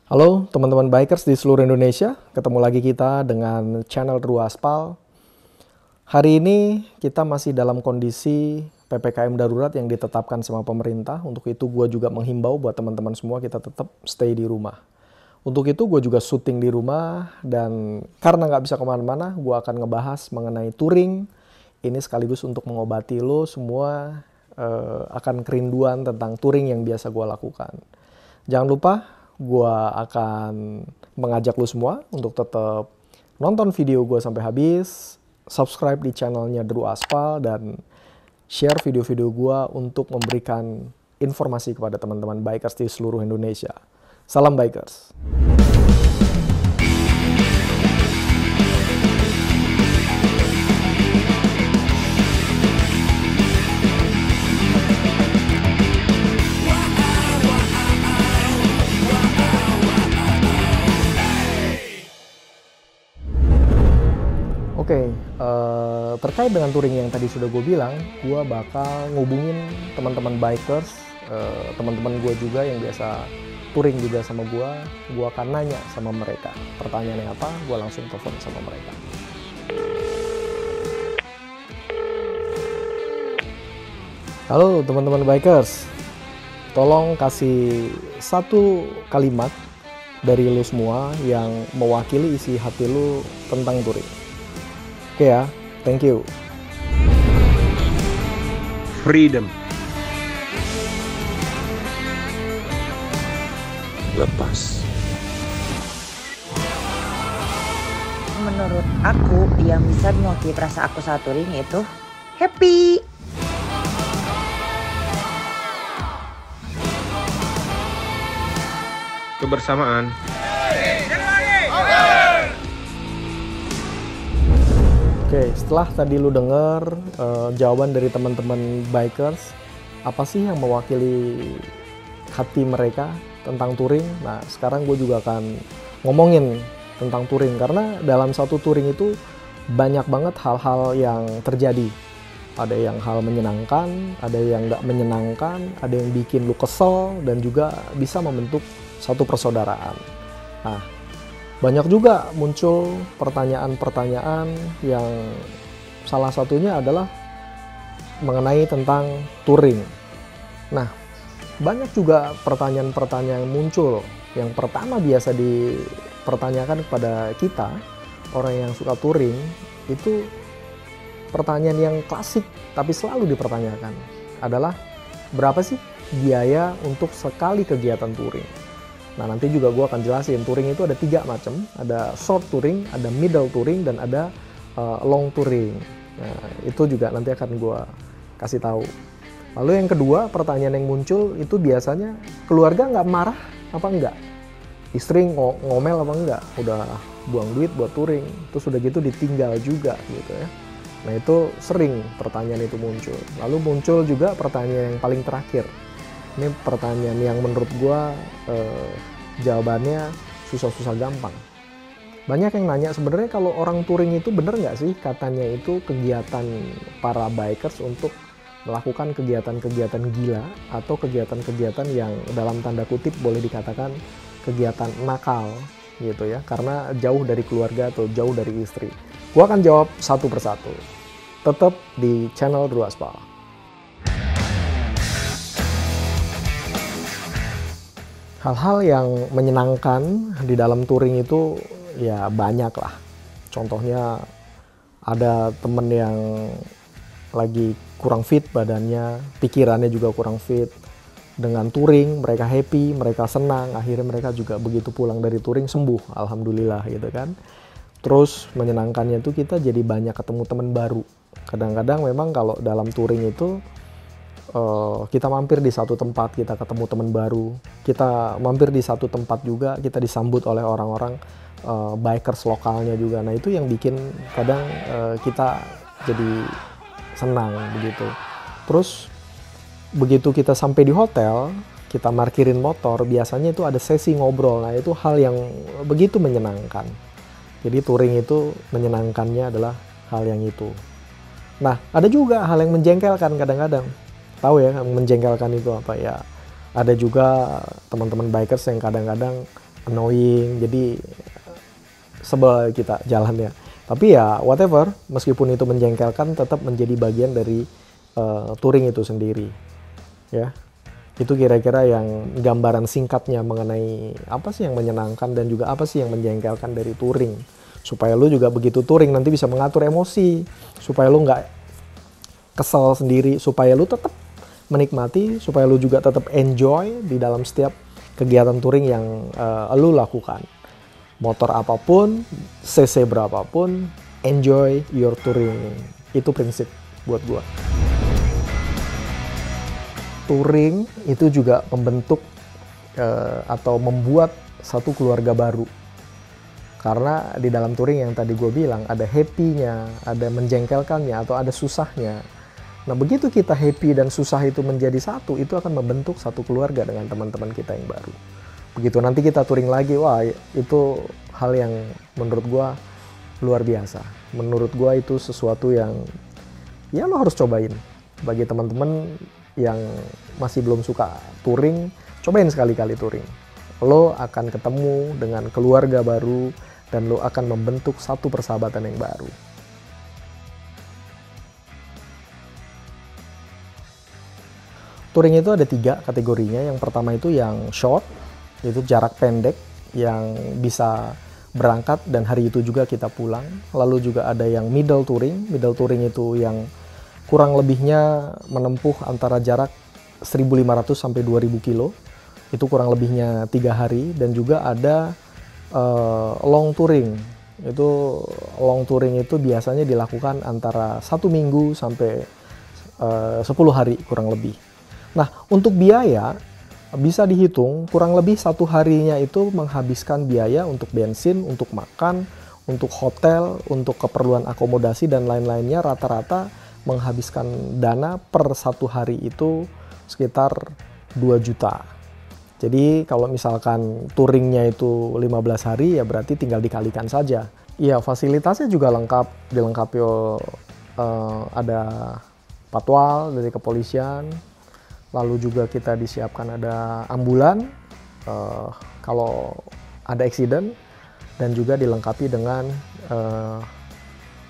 Halo teman-teman bikers di seluruh Indonesia, ketemu lagi kita dengan channel Dru Aspal. Hari ini kita masih dalam kondisi PPKM darurat yang ditetapkan sama pemerintah. Untuk itu gue juga menghimbau buat teman-teman semua kita tetap stay di rumah. Untuk itu gue juga syuting di rumah dan karena nggak bisa kemana-mana, gue akan ngebahas mengenai touring. Ini sekaligus untuk mengobati lo semua akan kerinduan tentang touring yang biasa gue lakukan. Jangan lupa gue akan mengajak lu semua untuk tetap nonton video gue sampai habis, subscribe di channelnya Dru Aspal, dan share video-video gue untuk memberikan informasi kepada teman-teman bikers di seluruh Indonesia. Salam bikers! Oke, terkait dengan touring yang tadi sudah gue bilang, gue bakal ngubungin teman-teman bikers, teman-teman gue juga yang biasa touring juga sama gue akan nanya sama mereka. Pertanyaannya apa, gue langsung telepon sama mereka. Halo teman-teman bikers, tolong kasih satu kalimat dari lu semua yang mewakili isi hati lu tentang touring. Oke ya, thank you. Freedom. Lepas. Menurut aku, yang bisa mewakili perasaan aku saat touring itu happy. Kebersamaan. Oke, setelah tadi lu denger jawaban dari teman-teman bikers, apa sih yang mewakili hati mereka tentang touring? Nah, sekarang gue juga akan ngomongin tentang touring, karena dalam satu touring itu banyak banget hal-hal yang terjadi. Ada yang hal menyenangkan, ada yang nggak menyenangkan, ada yang bikin lu kesel, dan juga bisa membentuk satu persaudaraan. Nah, banyak juga muncul pertanyaan-pertanyaan yang salah satunya adalah mengenai tentang touring. Nah, banyak juga pertanyaan-pertanyaan yang muncul. Yang pertama biasa dipertanyakan kepada kita, orang yang suka touring, itu pertanyaan yang klasik tapi selalu dipertanyakan adalah berapa sih biaya untuk sekali kegiatan touring? Nah, nanti juga gue akan jelasin, touring itu ada 3 macam. Ada short touring, ada middle touring, dan ada long touring. Nah, itu juga nanti akan gue kasih tahu. Lalu yang kedua, pertanyaan yang muncul itu biasanya, keluarga nggak marah apa enggak? Istri ngomel apa enggak? Udah buang duit buat touring, terus udah gitu ditinggal juga gitu ya. Nah, itu sering pertanyaan itu muncul. Lalu muncul juga pertanyaan yang paling terakhir. Ini pertanyaan yang menurut gue jawabannya susah-susah gampang. Banyak yang nanya, sebenarnya kalau orang touring itu bener nggak sih katanya itu kegiatan para bikers untuk melakukan kegiatan-kegiatan gila atau kegiatan-kegiatan yang dalam tanda kutip boleh dikatakan kegiatan nakal gitu ya, karena jauh dari keluarga atau jauh dari istri. Gue akan jawab satu persatu. Tetap di channel Dru Aspal. Hal-hal yang menyenangkan di dalam touring itu ya banyak lah. Contohnya ada temen yang lagi kurang fit badannya, pikirannya juga kurang fit. Dengan touring mereka happy, mereka senang, akhirnya mereka juga begitu pulang dari touring sembuh, alhamdulillah gitu kan. Terus menyenangkannya itu kita jadi banyak ketemu teman baru. Kadang-kadang memang kalau dalam touring itu kita mampir di satu tempat, kita ketemu teman baru. Kita mampir di satu tempat juga, kita disambut oleh orang-orang bikers lokalnya juga. Nah, itu yang bikin kadang kita jadi senang begitu. Terus begitu kita sampai di hotel, kita parkirin motor, biasanya itu ada sesi ngobrol. Nah, itu hal yang begitu menyenangkan. Jadi touring itu menyenangkannya adalah hal yang itu. Nah, ada juga hal yang menjengkelkan kadang-kadang. Tahu ya, yang menjengkelkan itu apa ya? Ada juga teman-teman bikers yang kadang-kadang annoying, jadi sebel kita jalannya. Tapi ya whatever, meskipun itu menjengkelkan, tetap menjadi bagian dari touring itu sendiri. Ya, itu kira-kira yang gambaran singkatnya mengenai apa sih yang menyenangkan dan juga apa sih yang menjengkelkan dari touring. Supaya lu juga begitu touring nanti bisa mengatur emosi, supaya lu nggak kesel sendiri, supaya lu tetap menikmati, supaya lu juga tetap enjoy di dalam setiap kegiatan touring yang lu lakukan. Motor apapun, cc berapapun, enjoy your touring. Itu prinsip buat gua. Touring itu juga membentuk atau membuat satu keluarga baru. Karena di dalam touring yang tadi gue bilang ada happy-nya, ada menjengkelkannya, atau ada susahnya. Nah begitu kita happy dan susah itu menjadi satu, itu akan membentuk satu keluarga dengan teman-teman kita yang baru. Begitu nanti kita touring lagi, wah itu hal yang menurut gue luar biasa. Menurut gue itu sesuatu yang ya lo harus cobain. Bagi teman-teman yang masih belum suka touring, cobain sekali-kali touring. Lo akan ketemu dengan keluarga baru dan lo akan membentuk satu persahabatan yang baru. Touring itu ada 3 kategorinya. Yang pertama itu yang short, itu jarak pendek yang bisa berangkat dan hari itu juga kita pulang. Lalu juga ada yang middle touring. Middle touring itu yang kurang lebihnya menempuh antara jarak 1.500 sampai 2.000 kilo. Itu kurang lebihnya 3 hari. Dan juga ada long touring. Itu long touring itu biasanya dilakukan antara 1 minggu sampai 10 hari kurang lebih. Nah untuk biaya bisa dihitung kurang lebih 1 harinya itu menghabiskan biaya untuk bensin, untuk makan, untuk hotel, untuk keperluan akomodasi dan lain-lainnya rata-rata menghabiskan dana per 1 hari itu sekitar 2 juta. Jadi kalau misalkan touringnya itu 15 hari ya berarti tinggal dikalikan saja. Iya fasilitasnya juga lengkap, dilengkapi ada patwal dari kepolisian. Lalu juga kita disiapkan ada ambulan kalau ada accident dan juga dilengkapi dengan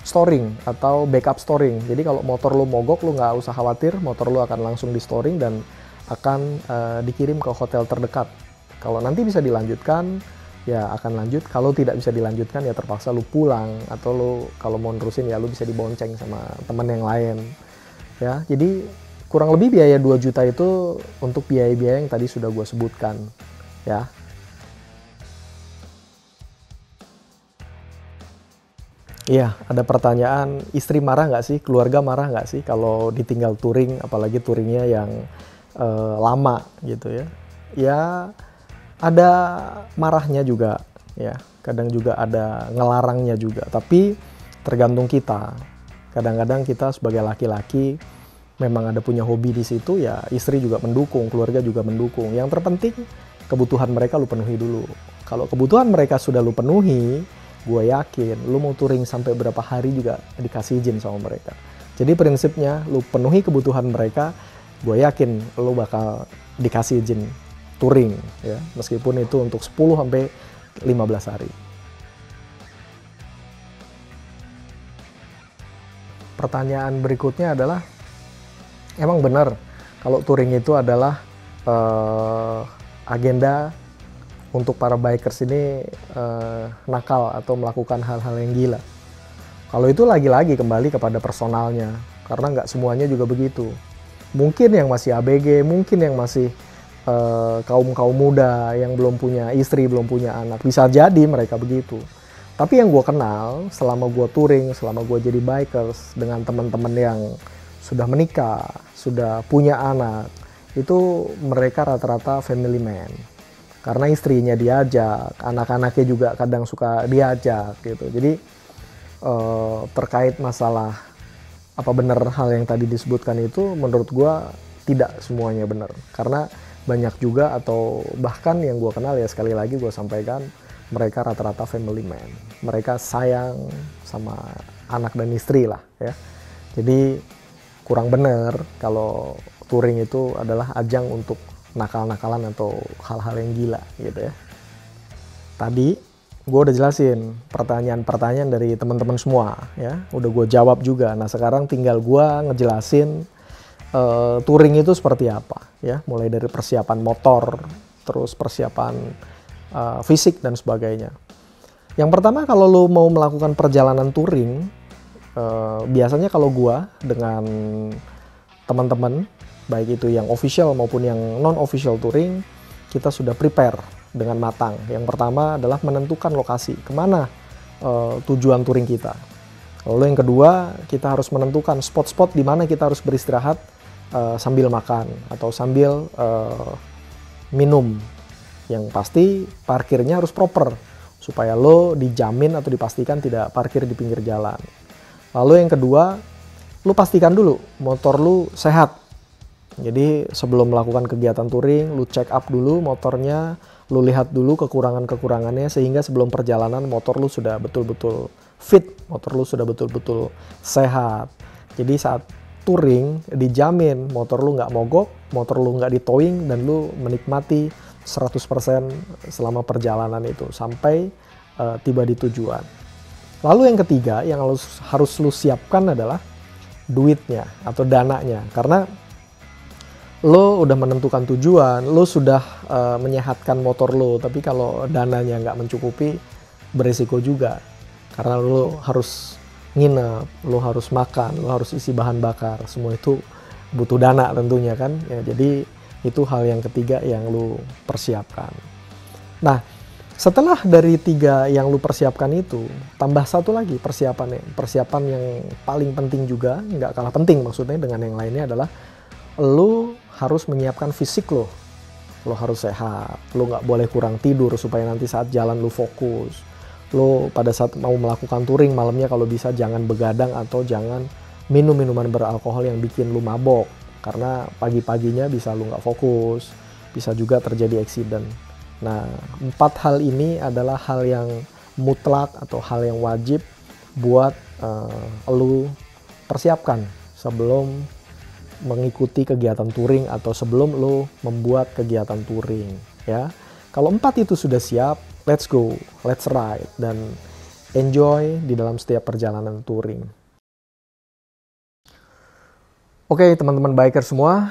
storing atau backup storing. Jadi kalau motor lo mogok lo nggak usah khawatir, motor lo akan langsung di storing dan akan dikirim ke hotel terdekat. Kalau nanti bisa dilanjutkan ya akan lanjut, kalau tidak bisa dilanjutkan ya terpaksa lo pulang atau lo kalau mau nerusin ya lo bisa dibonceng sama teman yang lain. Ya, jadi kurang lebih biaya 2 juta itu untuk biaya-biaya yang tadi sudah gue sebutkan, ya. Iya, ada pertanyaan, istri marah nggak sih, keluarga marah nggak sih kalau ditinggal touring, apalagi touringnya yang lama gitu ya. Ya, ada marahnya juga, ya. Kadang juga ada ngelarangnya juga, tapi tergantung kita. Kadang-kadang kita sebagai laki-laki memang ada punya hobi di situ ya istri juga mendukung, keluarga juga mendukung. Yang terpenting kebutuhan mereka lu penuhi dulu. Kalau kebutuhan mereka sudah lu penuhi, gue yakin lu mau touring sampai berapa hari juga dikasih izin sama mereka. Jadi prinsipnya lu penuhi kebutuhan mereka, gue yakin lu bakal dikasih izin touring ya, meskipun itu untuk 10 sampai 15 hari. Pertanyaan berikutnya adalah emang benar kalau touring itu adalah agenda untuk para bikers ini nakal atau melakukan hal-hal yang gila. Kalau itu lagi-lagi kembali kepada personalnya, karena nggak semuanya juga begitu. Mungkin yang masih ABG, mungkin yang masih kaum muda yang belum punya istri, belum punya anak, bisa jadi mereka begitu. Tapi yang gue kenal selama gue touring, selama gue jadi bikers dengan teman-teman yang sudah menikah, sudah punya anak, itu mereka rata-rata family man. Karena istrinya diajak, anak-anaknya juga kadang suka diajak gitu. Jadi terkait masalah apa benar hal yang tadi disebutkan itu, menurut gua tidak semuanya benar. Karena banyak juga atau bahkan yang gua kenal ya sekali lagi gua sampaikan, mereka rata-rata family man. Mereka sayang sama anak dan istri lah ya. Jadi kurang benar kalau touring itu adalah ajang untuk nakal-nakalan atau hal-hal yang gila gitu ya. Tadi gue udah jelasin pertanyaan-pertanyaan dari teman-teman semua ya, udah gue jawab juga. Nah sekarang tinggal gue ngejelasin touring itu seperti apa ya, mulai dari persiapan motor, terus persiapan fisik dan sebagainya. Yang pertama kalau lo mau melakukan perjalanan touring, biasanya kalau gue dengan teman-teman, baik itu yang official maupun yang non-official touring, kita sudah prepare dengan matang. Yang pertama adalah menentukan lokasi, kemana tujuan touring kita. Lalu yang kedua, kita harus menentukan spot-spot di mana kita harus beristirahat sambil makan atau sambil minum. Yang pasti parkirnya harus proper, supaya lo dijamin atau dipastikan tidak parkir di pinggir jalan. Lalu yang kedua, lo pastikan dulu motor lo sehat. Jadi sebelum melakukan kegiatan touring, lo check up dulu motornya, lo lihat dulu kekurangan-kekurangannya, sehingga sebelum perjalanan motor lo sudah betul-betul fit, motor lo sudah betul-betul sehat. Jadi saat touring dijamin motor lo nggak mogok, motor lo nggak di-towing, dan lo menikmati 100% selama perjalanan itu sampai tiba di tujuan. Lalu yang ketiga yang harus lu siapkan adalah duitnya atau dananya, karena lo udah menentukan tujuan, lo sudah menyehatkan motor lo, tapi kalau dananya nggak mencukupi, berisiko juga, karena lo harus nginep, lo harus makan, lo harus isi bahan bakar, semua itu butuh dana tentunya kan ya. Jadi itu hal yang ketiga yang lu persiapkan. Nah, setelah dari 3 yang lu persiapkan itu, tambah satu lagi persiapannya. Persiapan yang paling penting juga, nggak kalah penting maksudnya dengan yang lainnya, adalah lu harus menyiapkan fisik lo. Lo harus sehat, lo nggak boleh kurang tidur supaya nanti saat jalan lu fokus. Lo pada saat mau melakukan touring malamnya kalau bisa jangan begadang atau jangan minum minuman beralkohol yang bikin lu mabok. Karena pagi-paginya bisa lu nggak fokus, bisa juga terjadi accident. Nah, 4 hal ini adalah hal yang mutlak atau hal yang wajib buat lu persiapkan sebelum mengikuti kegiatan touring atau sebelum lu membuat kegiatan touring ya. Kalau 4 itu sudah siap, let's go, let's ride, dan enjoy di dalam setiap perjalanan touring. Oke teman-teman biker semua,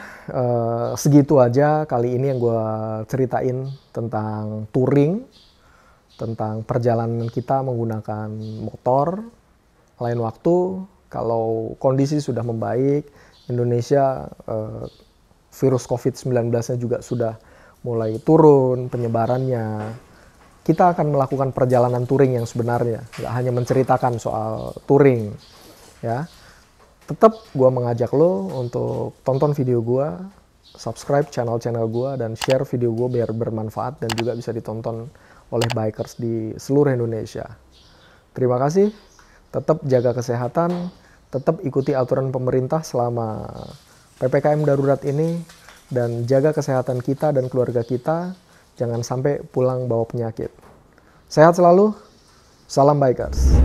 segitu aja kali ini yang gue ceritain tentang touring, tentang perjalanan kita menggunakan motor. Lain waktu, kalau kondisi sudah membaik, Indonesia virus COVID-19-nya juga sudah mulai turun penyebarannya, kita akan melakukan perjalanan touring yang sebenarnya, nggak hanya menceritakan soal touring ya. Tetap gue mengajak lo untuk tonton video gue, subscribe channel-channel gue, dan share video gue biar bermanfaat dan juga bisa ditonton oleh bikers di seluruh Indonesia. Terima kasih, tetap jaga kesehatan, tetap ikuti aturan pemerintah selama PPKM darurat ini, dan jaga kesehatan kita dan keluarga kita, jangan sampai pulang bawa penyakit. Sehat selalu, salam bikers.